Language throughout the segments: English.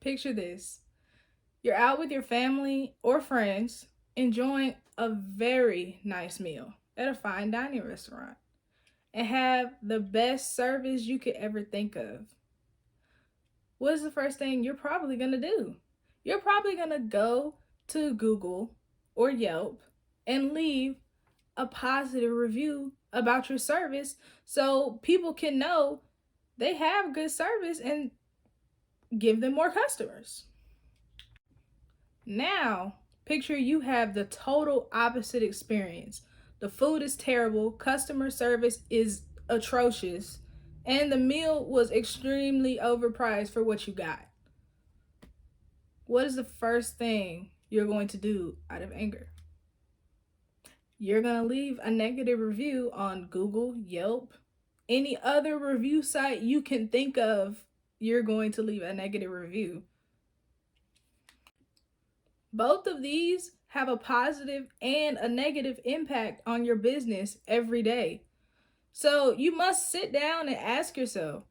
Picture this. You're out with your family or friends enjoying a very nice meal at a fine dining restaurant and have the best service you could ever think of. What is the first thing you're probably going to do? You're probably going to go to Google or Yelp and leave a positive review about your service so people can know they have good service and give them more customers. Now, picture you have the total opposite experience. The food is terrible, customer service is atrocious, and the meal was extremely overpriced for what you got. What is the first thing you're going to do out of anger? You're going to leave a negative review on Google, Yelp, any other review site you can think of. You're going to leave a negative review. Both of these have a positive and a negative impact on your business every day. So you must sit down and ask yourself,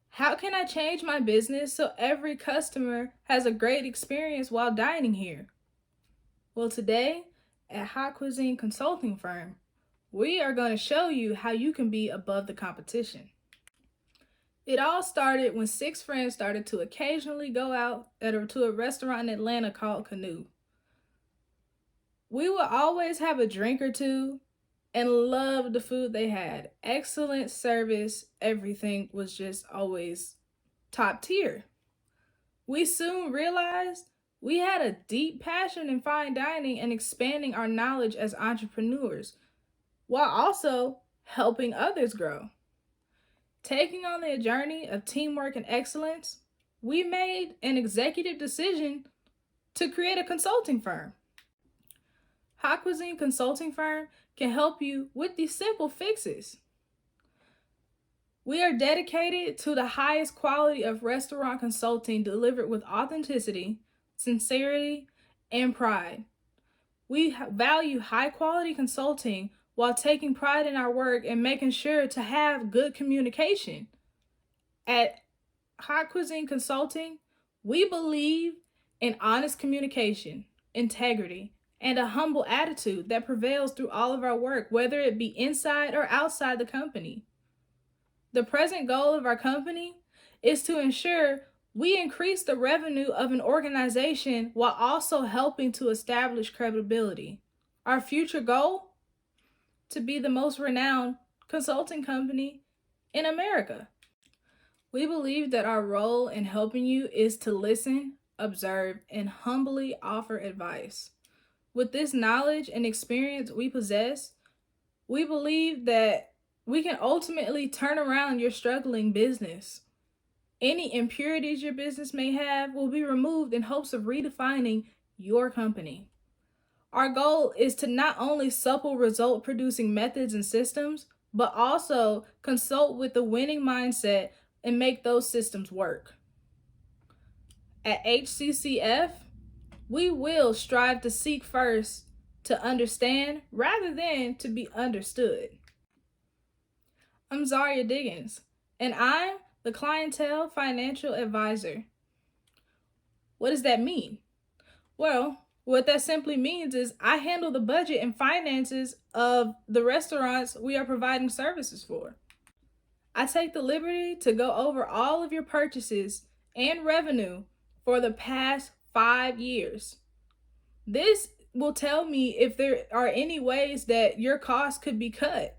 how can I change my business so every customer has a great experience while dining here? Well, today at HAUTE Cuisine Consulting Firm, we are going to show you how you can be above the competition. It all started when 6 friends started to occasionally go out to a restaurant in Atlanta called Canoe. We would always have a drink or two and love the food they had. Excellent service, everything was just always top tier. We soon realized we had a deep passion in fine dining and expanding our knowledge as entrepreneurs, while also helping others grow. Taking on the journey of teamwork and excellence, we made an executive decision to create a consulting firm. HAUTE Cuisine Consulting Firm can help you with these simple fixes. We are dedicated to the highest quality of restaurant consulting delivered with authenticity, sincerity, and pride. We value high quality consulting while taking pride in our work and making sure to have good communication. At HAUTE Cuisine Consulting, we believe in honest communication, integrity, and a humble attitude that prevails through all of our work, whether it be inside or outside the company. The present goal of our company is to ensure we increase the revenue of an organization while also helping to establish credibility. Our future goal? To be the most renowned consulting company in America. We believe that our role in helping you is to listen, observe, and humbly offer advice. With this knowledge and experience we possess, we believe that we can ultimately turn around your struggling business. Any impurities your business may have will be removed in hopes of redefining your company. Our goal is to not only supple result-producing methods and systems, but also consult with the winning mindset and make those systems work. At HCCF, we will strive to seek first to understand rather than to be understood. I'm Zaria Diggins, and I'm the Clientele Financial Advisor. What does that mean? Well, what that simply means is I handle the budget and finances of the restaurants we are providing services for. I take the liberty to go over all of your purchases and revenue for the past 5 years. This will tell me if there are any ways that your costs could be cut.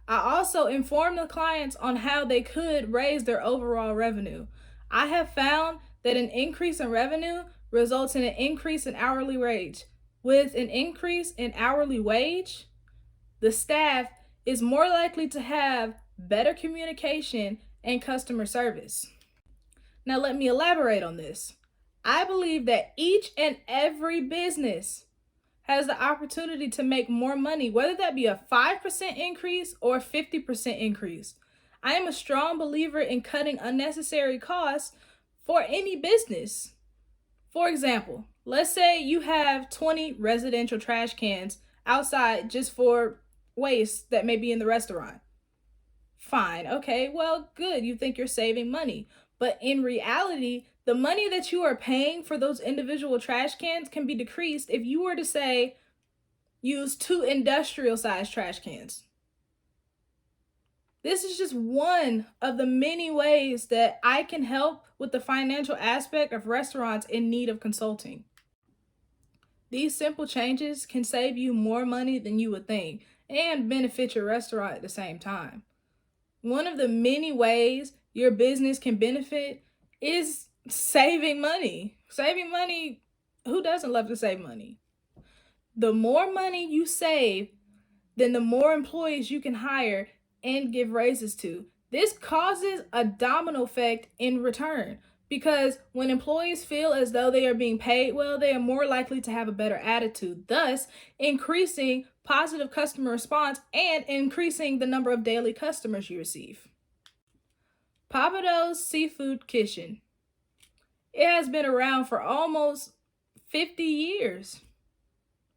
I also inform the clients on how they could raise their overall revenue. I have found that an increase in revenue results in an increase in hourly wage. With an increase in hourly wage, the staff is more likely to have better communication and customer service. Now let me elaborate on this. I believe that each and every business has the opportunity to make more money, whether that be a 5% increase or a 50% increase. I am a strong believer in cutting unnecessary costs for any business. For example, let's say you have 20 residential trash cans outside just for waste that may be in the restaurant. Fine, okay, well, good, you think you're saving money. But in reality, The money that you are paying for those individual trash cans can be decreased if you were to say, use 2 industrial sized trash cans. This is just one of the many ways that I can help with the financial aspect of restaurants in need of consulting. These simple changes can save you more money than you would think and benefit your restaurant at the same time. One of the many ways your business can benefit is saving money. Saving money, who doesn't love to save money? The more money you save, then the more employees you can hire and give raises to. This causes a domino effect in return, because when employees feel as though they are being paid well, they are more likely to have a better attitude, thus increasing positive customer response and increasing the number of daily customers you receive. Papados Seafood Kitchen. It has been around for almost 50 years.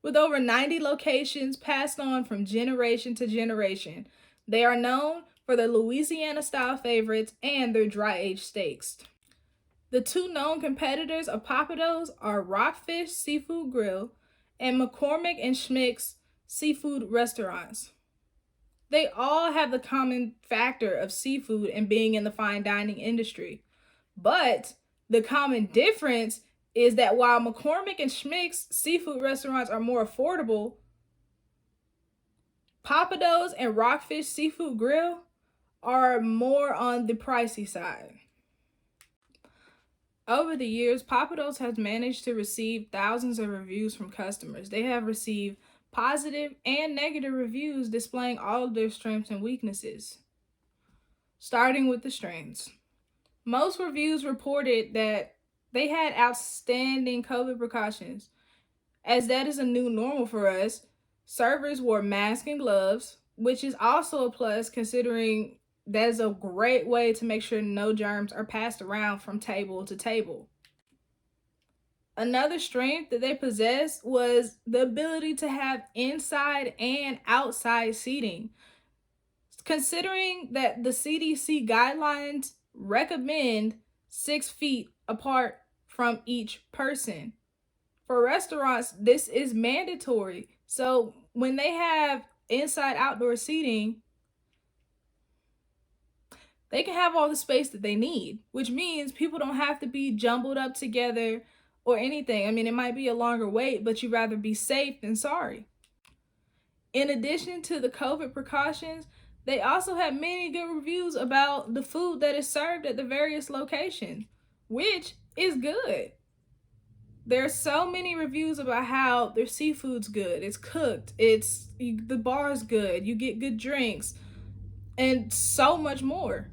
With over 90 locations passed on from generation to generation, they are known for their Louisiana-style favorites and their dry-aged steaks. The 2 known competitors of Papados are Rockfish Seafood Grill and McCormick and Schmick's Seafood Restaurants. They all have the common factor of seafood and being in the fine dining industry. But the common difference is that while McCormick and Schmick's seafood restaurants are more affordable, Papados and Rockfish Seafood Grill are more on the pricey side. Over the years, Papados has managed to receive thousands of reviews from customers. They have received positive and negative reviews displaying all of their strengths and weaknesses. Starting with the strengths. Most reviews reported that they had outstanding COVID precautions. As that is a new normal for us, servers wore masks and gloves, which is also a plus considering that is a great way to make sure no germs are passed around from table to table. Another strength that they possessed was the ability to have inside and outside seating. Considering that the CDC guidelines recommend 6 feet apart from each person. For restaurants, this is mandatory. So when they have inside outdoor seating, they can have all the space that they need, which means people don't have to be jumbled up together or anything. I mean, it might be a longer wait, but you'd rather be safe than sorry. In addition to the COVID precautions, they also have many good reviews about the food that is served at the various locations, which is good. There's so many reviews about how their seafood's good, it's cooked, the bar's good, you get good drinks, and so much more.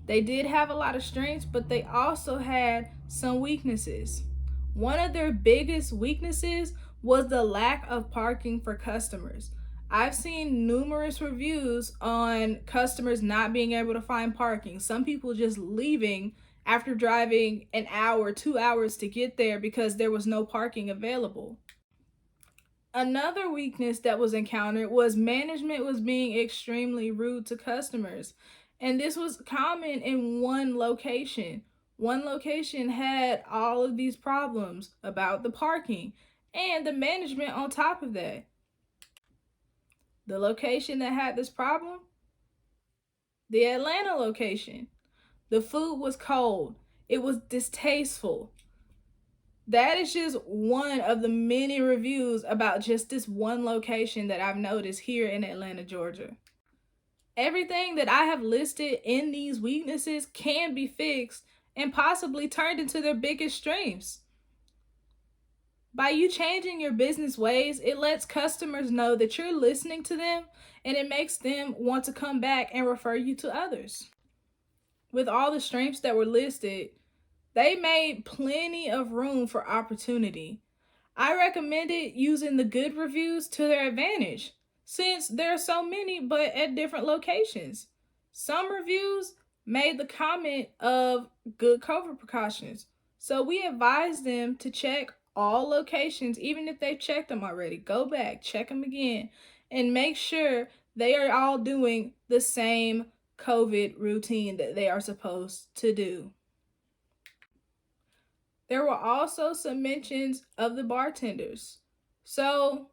They did have a lot of strengths, but they also had some weaknesses. One of their biggest weaknesses was the lack of parking for customers. I've seen numerous reviews on customers not being able to find parking. Some people just leaving after driving an hour, 2 hours to get there because there was no parking available. Another weakness that was encountered was management was being extremely rude to customers. And this was common in one location. One location had all of these problems about the parking and the management on top of that. The location that had this problem, the Atlanta location. The food was cold. It was distasteful. That is just one of the many reviews about just this one location that I've noticed here in Atlanta, Georgia. Everything that I have listed in these weaknesses can be fixed and possibly turned into their biggest strengths. By you changing your business ways, it lets customers know that you're listening to them, and it makes them want to come back and refer you to others. With all the strengths that were listed, they made plenty of room for opportunity. I recommended using the good reviews to their advantage, since there are so many but at different locations. Some reviews made the comment of good COVID precautions, so we advised them to check all locations, even if they've checked them already. Go back, check them again, and make sure they are all doing the same COVID routine that they are supposed to do. There were also some mentions of the bartenders. So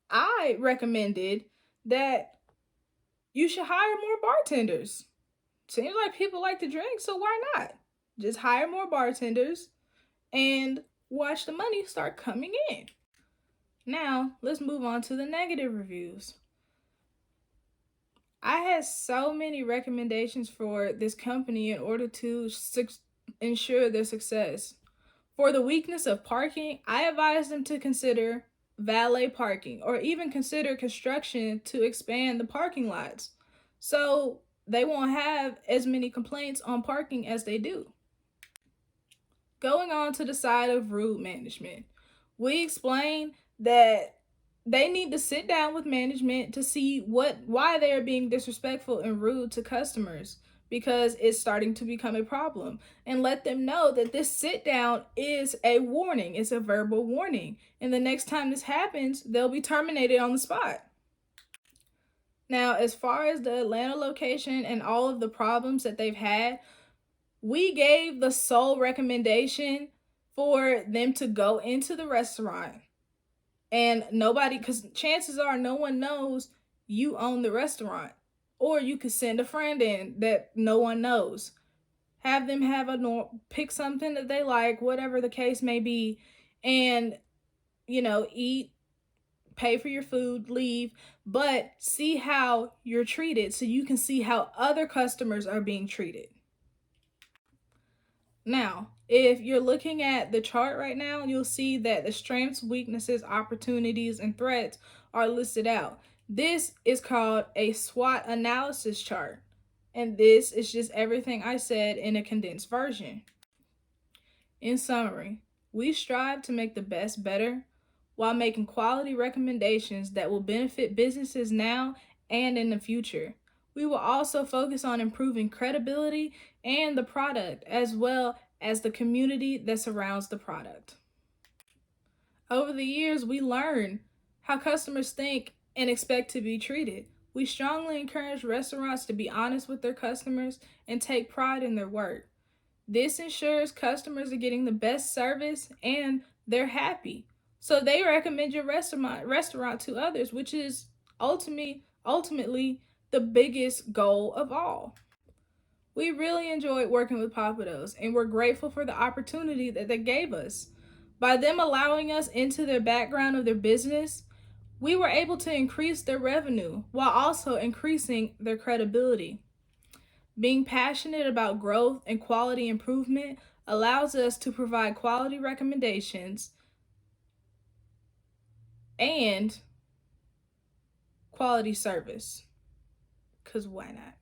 I recommended that you should hire more bartenders. Seems like people like to drink, so why not? Just hire more bartenders and watch the money start coming in. Now, let's move on to the negative reviews. I had so many recommendations for this company in order to ensure their success. For the weakness of parking, I advise them to consider valet parking or even consider construction to expand the parking lots so they won't have as many complaints on parking as they do. Going on to the side of rude management, we explain that they need to sit down with management to see why they are being disrespectful and rude to customers, because it's starting to become a problem, and let them know that this sit down is a warning. It's a verbal warning, and the next time this happens, they'll be terminated on the spot. Now, as far as the Atlanta location and all of the problems that they've had, we gave the sole recommendation for them to go into the restaurant and nobody, because chances are no one knows you own the restaurant, or you could send a friend in that no one knows. Have them pick something that they like, whatever the case may be, and eat, pay for your food, leave, but see how you're treated so you can see how other customers are being treated. Now, if you're looking at the chart right now, you'll see that the strengths, weaknesses, opportunities, and threats are listed out. This is called a SWOT analysis chart, and this is just everything I said in a condensed version. In summary, we strive to make the best better while making quality recommendations that will benefit businesses now and in the future. We will also focus on improving credibility and the product, as well as the community that surrounds the product. Over the years, we learned how customers think and expect to be treated. We strongly encourage restaurants to be honest with their customers and take pride in their work. This ensures customers are getting the best service and they're happy. So they recommend your restaurant to others, which is ultimately the biggest goal of all. We really enjoyed working with Papados, and we're grateful for the opportunity that they gave us. By them allowing us into their background of their business, we were able to increase their revenue while also increasing their credibility. Being passionate about growth and quality improvement allows us to provide quality recommendations and quality service. Because why not?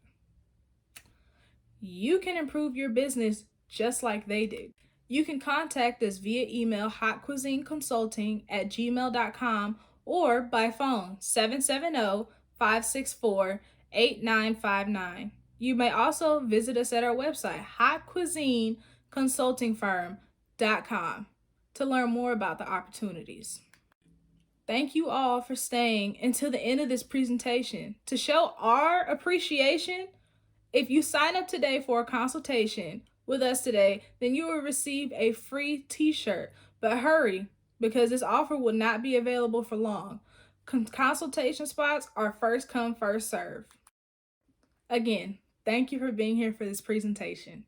You can improve your business just like they did. You can contact us via email hautcuisineconsulting@gmail.com or by phone 770-564-8959. You may also visit us at our website hautcuisineconsultingfirm.com to learn more about the opportunities. Thank you all for staying until the end of this presentation. To show our appreciation, if you sign up today for a consultation with us today, then you will receive a free t-shirt. But hurry, because this offer will not be available for long. Consultation spots are first come, first serve. Again, thank you for being here for this presentation.